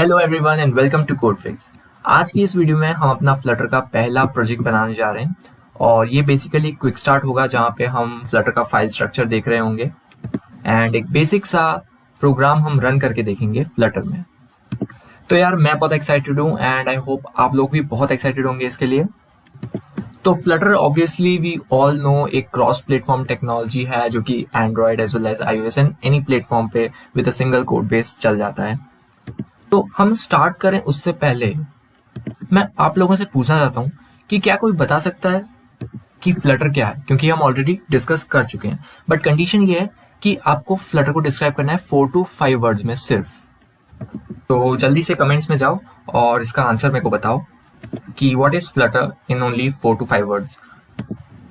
Hello everyone and welcome to Code Fix. आज की इस वीडियो में हम अपना फ्लटर का पहला प्रोजेक्ट बनाने जा रहे हैं और ये बेसिकली क्विक स्टार्ट होगा जहाँ पे हम फ्लटर का फाइल स्ट्रक्चर देख रहे होंगे एंड एक बेसिक सा प्रोग्राम हम रन करके देखेंगे फ्लटर में। तो यार मैं बहुत एक्साइटेड हूँ एंड आई होप आप लोग भी बहुत एक्साइटेड होंगे इसके लिए। तो Flutter obviously we all know एक क्रॉस प्लेटफॉर्म टेक्नोलॉजी है जो कि Android as well as iOS and any platform पे with a single code base चल जाता है। तो हम स्टार्ट करें उससे पहले मैं आप लोगों से पूछना चाहता हूं कि क्या कोई बता सकता है कि फ्लटर क्या है, क्योंकि हम ऑलरेडी डिस्कस कर चुके हैं बट कंडीशन ये है कि आपको फ्लटर को डिस्क्राइब करना है 4 to 5 वर्ड्स में सिर्फ। तो जल्दी से कमेंट्स में जाओ और इसका आंसर मेरे को बताओ कि what is Flutter in only 4 to 5 words.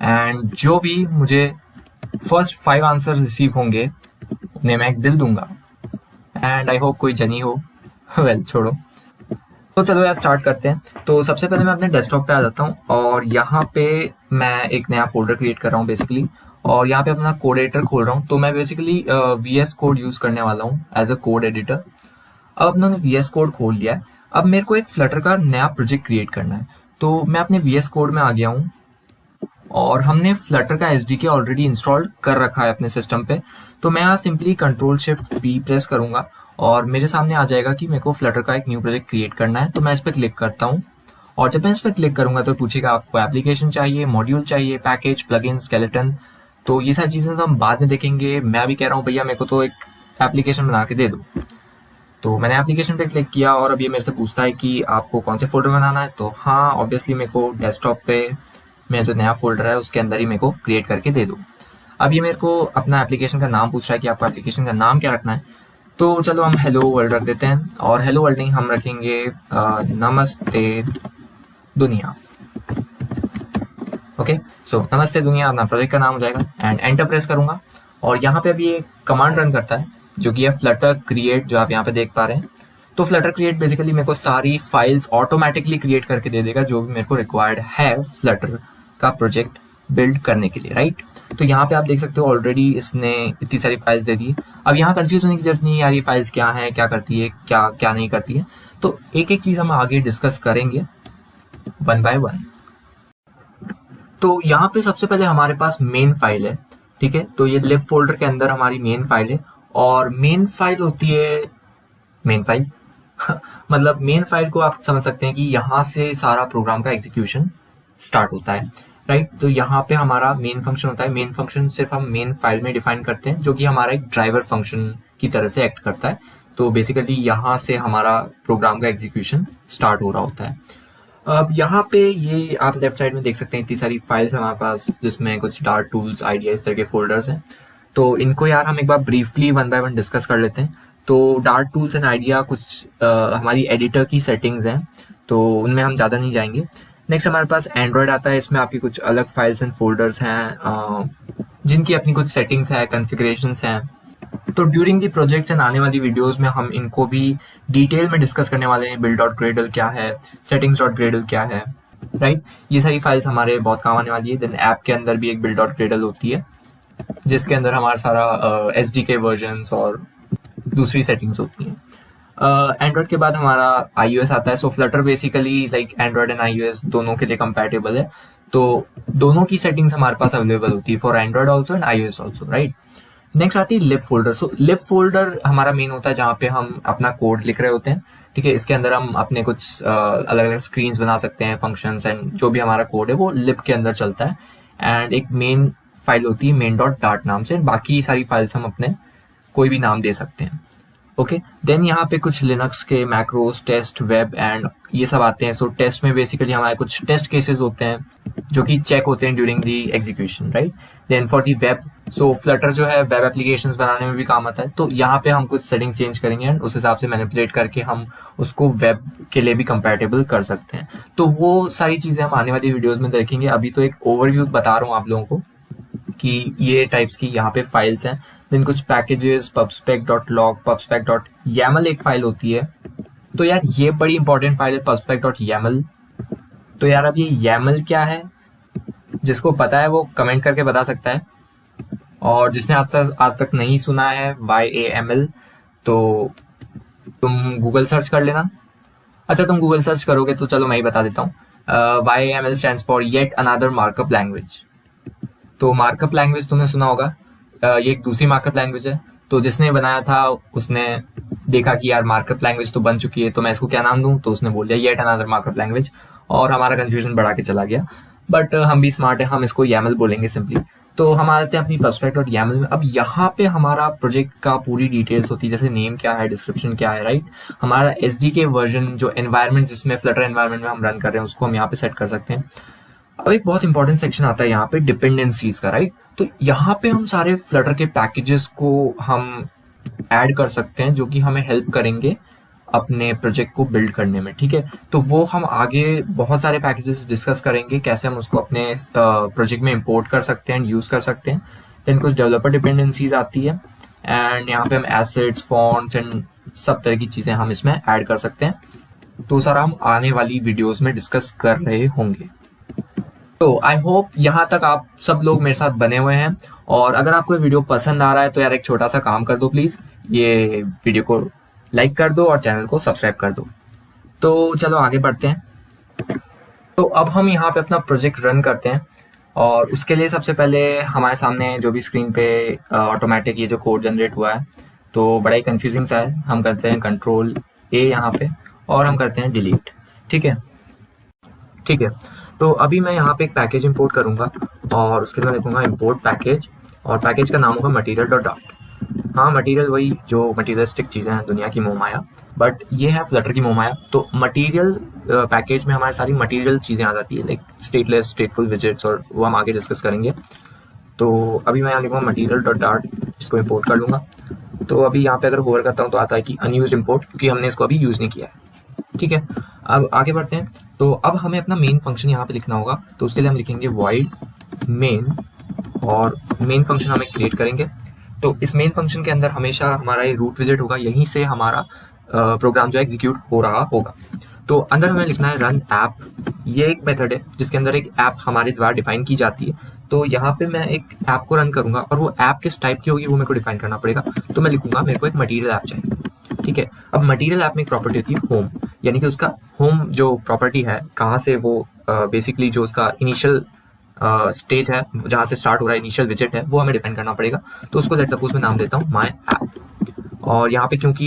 And जो भी मुझे फर्स्ट 5 आंसर रिसीव होंगे उन्हें मैं एक दिल दूंगा एंड आई होप कोई जनी हो। वेल छोड़ो, तो चलो यार स्टार्ट करते हैं। तो सबसे पहले मैं अपने डेस्कटॉप पे आ जाता हूँ और यहाँ पे मैं एक नया फोल्डर क्रिएट कर रहा हूँ बेसिकली, और यहाँ पे अपना कोड एडिटर खोल रहा हूँ। तो मैं बेसिकली VS कोड यूज करने वाला हूँ एज अ कोड एडिटर। अब अपने VS कोड खोल लिया है, अब मेरे को एक फ्लटर का नया प्रोजेक्ट क्रिएट करना है। तो मैं अपने VS कोड में आ गया हूँ और हमने फ्लटर का SDK ऑलरेडी इंस्टॉल कर रखा है अपने सिस्टम पे। तो मैं यहाँ सिंपली Ctrl+Shift+P प्रेस करूंगा और मेरे सामने आ जाएगा कि मेरे को फ्लटर का एक न्यू प्रोजेक्ट क्रिएट करना है। तो मैं इस पर क्लिक करता हूँ और जब मैं इस पर क्लिक करूंगा तो पूछेगा आपको एप्लीकेशन चाहिए, मॉड्यूल चाहिए, पैकेज, प्लगइन, स्केलेटन। तो ये सारी चीजें तो हम बाद में देखेंगे। मैं भी कह रहा हूँ भैया मेरे को तो एक एप्लीकेशन बना के दे दो। तो मैंने एप्लीकेशन पे क्लिक किया और अब ये मेरे से पूछता है कि आपको कौन से फोल्डर बनाना है। तो हाँ ऑब्वियसली मेरे को डेस्कटॉप पे मेरा जो नया फोल्डर है उसके अंदर ही मेरे को क्रिएट करके दे दो। अब ये मेरे को अपना एप्लीकेशन का नाम पूछ रहा है कि आपको एप्लीकेशन का नाम क्या रखना है। तो चलो हम हेलो वर्ल्ड रख देते हैं और हेलो वर्ल्ड नहीं हम रखेंगे नमस्ते दुनिया। ओके, सो नमस्ते दुनिया अपना प्रोजेक्ट का नाम हो जाएगा एंड एंटर प्रेस करूंगा और यहाँ पे अभी एक कमांड रन करता है जो कि है फ्लटर क्रिएट, जो आप यहाँ पे देख पा रहे हैं। तो फ्लटर क्रिएट बेसिकली मेरे को सारी फाइल्स ऑटोमेटिकली क्रिएट करके दे देगा जो भी मेरे को रिक्वायर्ड है फ्लटर का प्रोजेक्ट बिल्ड करने के लिए, राइट। तो यहाँ पे आप देख सकते हो ऑलरेडी इसने इतनी सारी फाइल्स दे दी। अब यहाँ कंफ्यूज होने की जरूरत नहीं है यार, ये फाइल्स क्या है, क्या करती है, क्या क्या नहीं करती है। तो एक एक चीज हम आगे डिस्कस करेंगे वन बाय वन। तो यहाँ पे सबसे पहले हमारे पास मेन फाइल है, ठीक है। तो ये लिब फोल्डर के अंदर हमारी मेन फाइल है और मेन फाइल होती है मेन फाइल मतलब मेन फाइल को आप समझ सकते हैं कि यहाँ से सारा प्रोग्राम का एग्जीक्यूशन स्टार्ट होता है, राइट। तो यहाँ पे हमारा मेन फंक्शन होता है। मेन फंक्शन सिर्फ हम मेन फाइल में डिफाइन करते हैं जो कि हमारा एक ड्राइवर फंक्शन की तरह से एक्ट करता है। तो बेसिकली यहाँ से हमारा प्रोग्राम का एग्जीक्यूशन स्टार्ट हो रहा होता है। अब यहाँ पे ये आप लेफ्ट साइड में देख सकते हैं इतनी सारी फाइल्स हमारे पास जिसमें कुछ डार्ट टूल्स, आइडिया, इस तरह के फोल्डर्स हैं। तो इनको यार हम एक बार briefly one by one discuss कर लेते हैं। तो डार्ट टूल्स एंड आइडिया कुछ हमारी एडिटर की सेटिंग्स हैं, तो उनमें हम ज़्यादा नहीं जाएंगे। नेक्स्ट हमारे पास एंड्रॉयड आता है, इसमें आपकी कुछ अलग फाइल्स एंड फोल्डर्स हैं जिनकी अपनी कुछ सेटिंग्स है, कॉन्फ़िगरेशंस हैं। तो ड्यूरिंग दी प्रोजेक्ट्स एंड आने वाली वीडियोस में हम इनको भी डिटेल में डिस्कस करने वाले हैं। build.gradle क्या है, settings.gradle क्या है, राइट। ये सारी फाइल्स हमारे बहुत काम आने वाली है। देन ऐप के अंदर भी एक build.gradle होती है जिसके अंदर हमारा सारा SDK वर्जन्स और दूसरी सेटिंग्स होती हैं। एंड्रॉयड के बाद हमारा iOS आता है। So flutter basically like Android and iOS दोनों के लिए कंपैटिबल है। तो दोनों की सेटिंग्स हमारे पास अवेलेबल होती है for Android also and iOS also, right. Next आती है लिब फोल्डर। सो लिब फोल्डर हमारा मेन होता है जहाँ पे हम अपना कोड लिख रहे होते हैं, ठीक है। इसके अंदर हम अपने कुछ अलग अलग स्क्रीन्स बना सकते हैं, फंक्शंस एंड जो भी हमारा कोड है वो लिब के अंदर चलता है। एंड एक मेन फाइल होती है main.dart नाम से, बाकी सारी फाइल्स हम अपने कोई भी नाम दे सकते हैं, ओके। देन यहाँ पे कुछ लिनक्स के मैक्रोस, टेस्ट, वेब एंड ये सब आते हैं। सो टेस्ट में बेसिकली हमारे कुछ टेस्ट केसेस होते हैं जो कि चेक होते हैं during the execution, right. Then for the web, so Flutter जो है वेब एप्लीकेशंस बनाने में भी काम आता है। तो यहाँ पे हम कुछ सेटिंग्स चेंज करेंगे एंड उस हिसाब से मैनिपुलेट करके हम उसको वेब के लिए भी कंपैटिबल कर सकते हैं। तो वो सारी चीजें हम आने वाली वीडियोज में देखेंगे। अभी तो एक ओवरव्यू बता रहा हूँ आप लोगों को कि ये टाइप्स की यहाँ पे फाइल्स हैं। देन कुछ पैकेजेस, pubspec.log, pubspec.yaml एक फाइल होती है। तो यार ये बड़ी इंपॉर्टेंट फाइल है pubspec.yaml। तो यार अब ये YAML क्या है, जिसको पता है वो कमेंट करके बता सकता है, और जिसने आज तक नहीं सुना है YAML तो तुम गूगल सर्च कर लेना। अच्छा, तुम गूगल सर्च करोगे तो चलो मैं ही बता देता हूँ। YAML stands for yet another markup language. तो मार्कअप लैंग्वेज तुमने सुना होगा, ये एक दूसरी मार्कअप लैंग्वेज है। तो जिसने बनाया था उसने देखा कि यार मार्कअप लैंग्वेज तो बन चुकी है, तो मैं इसको क्या नाम दूं, तो उसने बोल दिया येट अनदर मार्कअप लैंग्वेज, और हमारा कंफ्यूजन बढ़ा के चला गया। बट हम भी स्मार्ट है, हम इसको YAML बोलेंगे सिंपली। तो हम आते हैं अपनी perspect.yaml में। अब यहाँ पे हमारा प्रोजेक्ट का पूरी डिटेल्स होती है, जैसे नेम क्या है, डिस्क्रिप्शन क्या है, राइट। हमारा SDK वर्जन, जो एनवायरनमेंट जिसमें फ्लटर एनवायरनमेंट में हम रन कर रहे हैं, उसको हम यहाँ पे सेट कर सकते हैं। अब एक बहुत इंपॉर्टेंट सेक्शन आता है यहाँ पे डिपेंडेंसीज का, राइट। तो यहाँ पे हम सारे फ्लटर के पैकेजेस को हम ऐड कर सकते हैं, जो कि हमें हेल्प करेंगे अपने प्रोजेक्ट को बिल्ड करने में, ठीक है। तो वो हम आगे बहुत सारे पैकेजेस डिस्कस करेंगे, कैसे हम उसको अपने प्रोजेक्ट में इंपोर्ट कर सकते हैं, यूज कर सकते हैं। देन कुछ डेवलपर डिपेंडेंसीज आती है, एंड यहाँ पे हम एसेट्स, फॉन्ट्स एंड सब तरह की चीजें हम इसमें ऐड कर सकते हैं। तो सारा हम आने वाली वीडियोस में डिस्कस कर रहे होंगे। तो आई होप यहाँ तक आप सब लोग मेरे साथ बने हुए हैं, और अगर आपको वीडियो पसंद आ रहा है तो यार एक छोटा सा काम कर दो प्लीज, ये वीडियो को लाइक कर दो और चैनल को सब्सक्राइब कर दो। तो चलो आगे बढ़ते हैं। तो अब हम यहाँ पे अपना प्रोजेक्ट रन करते हैं, और उसके लिए सबसे पहले हमारे सामने जो भी स्क्रीन पे ऑटोमेटिक ये जो कोड जनरेट हुआ है, तो बड़ा ही कंफ्यूजिंग सा है। हम करते हैं Ctrl+A यहाँ पे, और हम करते हैं डिलीट, ठीक है। ठीक है, तो अभी मैं यहाँ पे एक पैकेज इंपोर्ट करूंगा, और उसके लिए लिखूंगा इंपोर्ट पैकेज, और पैकेज का नाम होगा material.dart। हाँ, मटेरियल वही जो मटीरियलिस्टिक चीजें हैं दुनिया की मोहमाया, बट ये है फ्लटर की मोहमाया। तो मटेरियल पैकेज में हमारी सारी मटेरियल चीजें आ जाती है, लाइक स्टेटलेस, स्टेटफुल विजेट्स, और वो हम आगे डिस्कस करेंगे। तो अभी मैं यहाँ लिखूंगा material.dart, इसको इंपोर्ट कर लूंगा। तो अभी यहाँ पे अगर होवर करता हूँ तो आता है कि अनयूज्ड इंपोर्ट, क्योंकि हमने इसको अभी यूज नहीं किया है, ठीक है। अब आगे बढ़ते हैं। तो अब हमें अपना मेन फंक्शन यहाँ पे लिखना होगा, तो उसके लिए हम लिखेंगे void main, और मेन फंक्शन हमें क्रिएट करेंगे। तो इस मेन फंक्शन के अंदर हमेशा हमारा ये रूट विजिट होगा, यहीं से हमारा प्रोग्राम जो एग्जीक्यूट हो रहा होगा। तो अंदर हमें लिखना है रन ऐप। ये एक मेथड है जिसके अंदर एक ऐप हमारे द्वारा डिफाइन की जाती है। तो यहाँ पे मैं एक ऐप को रन करूंगा, और वो ऐप किस टाइप की होगी वो मेरे को डिफाइन करना पड़ेगा। तो मैं लिखूंगा मेरे को एक मटेरियल ऐप चाहिए, ठीक है। अब मटेरियल ऐप में एक प्रॉपर्टी होती है होम, यानी कि उसका होम जो प्रॉपर्टी है, कहाँ से वो बेसिकली जो उसका इनिशियल स्टेज है, जहाँ से स्टार्ट हो रहा है, इनिशियल विजिट है, वो हमें डिफाइन करना पड़ेगा। तो उसको लेट्स सपोज मैं नाम देता हूँ माय ऐप, और यहाँ पे क्योंकि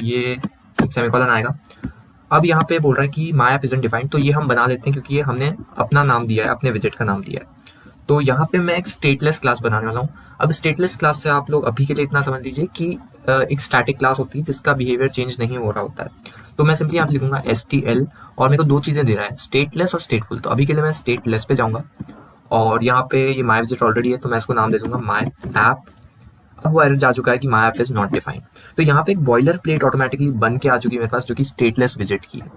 ये सेमीकोलन आएगा। अब यहाँ पे बोल रहा है कि माय ऐप इजंट डिफाइंड, तो ये हम बना लेते हैं क्योंकि ये हमने अपना नाम दिया है, अपने विजिट का नाम दिया है। तो यहाँ पे मैं एक स्टेटलेस क्लास बनाने वाला हूँ। अब स्टेटलेस क्लास से आप लोग अभी के लिए इतना समझ लीजिए कि एक स्टैटिक क्लास होती है जिसका बिहेवियर चेंज नहीं हो रहा होता है। तो मैं सिंपली यहाँ पे लिखूंगा STL, और मेरे को दो चीजें दे रहा है, स्टेटलेस और स्टेटफुल। तो अभी के लिए मैं स्टेटलेस पे जाऊंगा, और यहाँ पे ये माय विजिट ऑलरेडी है, तो मैं इसको नाम दे दूंगा माय ऐप। अब वो एरर जा चुका है कि my app is not defined. तो यहाँ पे एक बॉयलर प्लेट ऑटोमेटिकली बन के आ चुकी है मेरे पास, जो कि स्टेटलेस विजिट की है।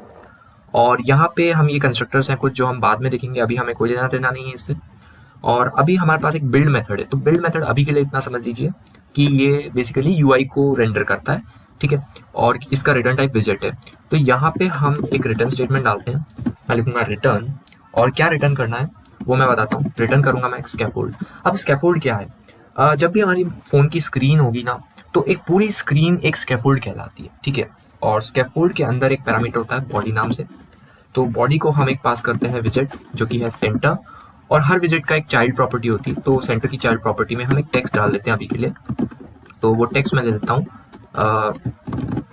और यहाँ पे हम ये कंस्ट्रक्टर्स हैं कुछ जो हम बाद में देखेंगे, अभी हमें कोई लेना देना नहीं है इससे। और अभी हमारे पास एक बिल्ड मेथड है। तो बिल्ड मेथड अभी के लिए इतना समझ लीजिए कि ये बेसिकली UI को रेंडर करता है, ठीक है, और इसका रिटर्न टाइप विजिट है। तो यहाँ पे हम एक रिटर्न स्टेटमेंट डालते हैं। मैं लिखूंगा रिटर्न, और क्या रिटर्न करना है वो मैं बताता हूँ। रिटर्न करूंगा मैं एक स्कैफोल्ड। अब स्कैफोल्ड क्या है? जब भी हमारी फोन की स्क्रीन होगी ना, तो एक पूरी स्क्रीन एक स्कैफोल्ड कहलाती है, ठीक है। और स्कैफोल्ड के अंदर एक पैरामीटर होता है बॉडी नाम से। तो बॉडी को हम एक पास करते हैं विजिट, जो कि है सेंटर, और हर विजिट का एक चाइल्ड प्रॉपर्टी होती है। तो सेंटर की चाइल्ड प्रॉपर्टी में हम एक टेक्स्ट डाल देते हैं अभी के लिए। तो वो टेक्स्ट मैं ले लेता हूँ,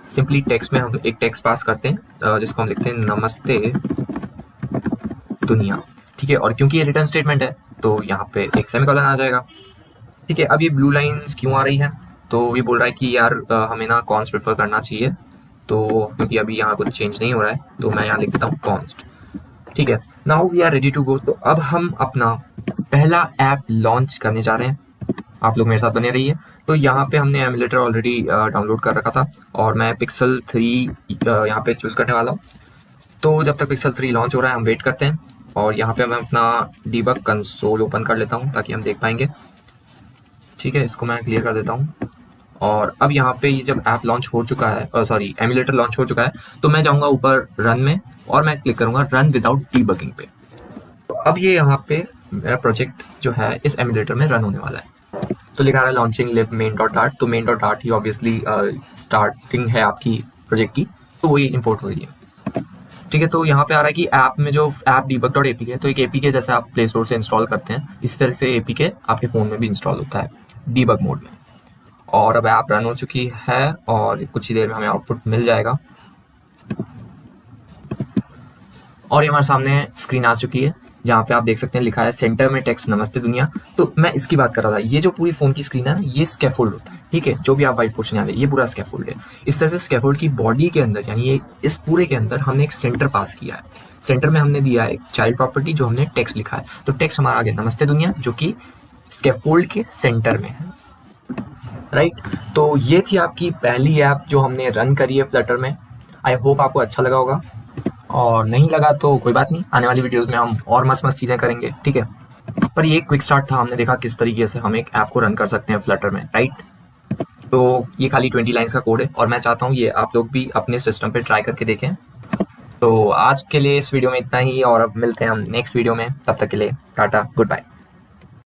सिंपली टेक्स्ट में हम एक टेक्स्ट पास करते हैं, जिसको हम लिखते हैं नमस्ते दुनिया, ठीक है। और क्योंकि ये रिटर्न स्टेटमेंट है तो यहाँ पे एक सेमीकोलन आ जाएगा, ठीक है। अब ये ब्लू लाइंस क्यों आ रही है? तो ये बोल रहा है कि यार हमें ना कॉन्स्ट प्रेफर करना चाहिए, तो क्योंकि अभी यहाँ कुछ चेंज नहीं हो रहा है, तो मैं यहाँ लिख देता हूँ कॉन्स्ट, ठीक है। Now we are ready to go. तो अब हम अपना पहला ऐप लॉन्च करने जा रहे हैं। आप लोग मेरे साथ बने रहिए। तो यहाँ पे हमने एमुलेटर ऑलरेडी डाउनलोड कर रखा था, और मैं पिक्सल 3 यहाँ पे चूज करने वाला हूँ। तो जब तक पिक्सल 3 लॉन्च हो रहा है हम वेट करते हैं, और यहाँ पे मैं अपना डीबग कंसोल ओपन कर लेता हूँ ताकि हम देख पाएंगे, ठीक है। इसको मैं क्लियर कर देता हूँ। और अब यहाँ पे ये जब ऐप लॉन्च हो चुका है, सॉरी एमुलेटर लॉन्च हो चुका है, तो मैं जाऊँगा ऊपर रन में, और मैं क्लिक करूँगा रन विदाउट डीबगिंग पे। तो अब ये यहाँ पे मेरा प्रोजेक्ट जो है इस एमुलेटर में रन होने वाला है। तो लिखा रहा है लॉन्चिंग लिब main.dart। तो main.dart ही ऑब्वियसली स्टार्टिंग है आपकी प्रोजेक्ट की, तो वो ये इंपोर्ट हो रही है। ठीक है, तो यहाँ पे आ रहा है कि ऐप में जो ऐप debug.apk है, तो एक एपीके जैसे आप प्ले स्टोर से इंस्टॉल करते हैं, इसी तरह से एपीके आपके फ़ोन में भी इंस्टॉल होता है डीबग मोड में। और अब ऐप रन हो चुकी है और कुछ ही देर में हमें आउटपुट मिल जाएगा और ये हमारे सामने स्क्रीन आ चुकी है जहाँ पे आप देख सकते हैं लिखा है सेंटर में टेक्स्ट नमस्ते दुनिया। तो मैं इसकी बात कर रहा था, ये जो पूरी फोन की स्क्रीन है ना, ये स्कैफोल्ड होता है। ठीक है, जो भी आप व्हाइट पोर्शन याद है, ये पूरा स्कैफोल्ड है। इस तरह से स्कैफोल्ड की बॉडी के अंदर, यानी ये इस पूरे के अंदर हमने एक सेंटर पास किया है। सेंटर में हमने दिया है एक चाइल्ड प्रॉपर्टी जो हमने टेक्स्ट लिखा है। तो टेक्स्ट हमारा आ गया नमस्ते दुनिया, जो कि स्कैफोल्ड के सेंटर में है। राइट, तो ये थी आपकी पहली ऐप जो हमने रन करी है फ्लटर में। आई होप आपको अच्छा लगा होगा, और नहीं लगा तो कोई बात नहीं, आने वाली वीडियोस में हम और मस्त मस्त चीजें करेंगे। ठीक है, पर ये क्विक स्टार्ट था, हमने देखा किस तरीके से हम एक ऐप को रन कर सकते हैं फ्लटर में। राइट, तो ये खाली 20 लाइन्स का कोड है और मैं चाहता हूँ ये आप लोग भी अपने सिस्टम पे ट्राई करके देखें। तो आज के लिए इस वीडियो में इतना ही, और अब मिलते हैं हम नेक्स्ट वीडियो में। तब तक के लिए टाटा, गुड बाय।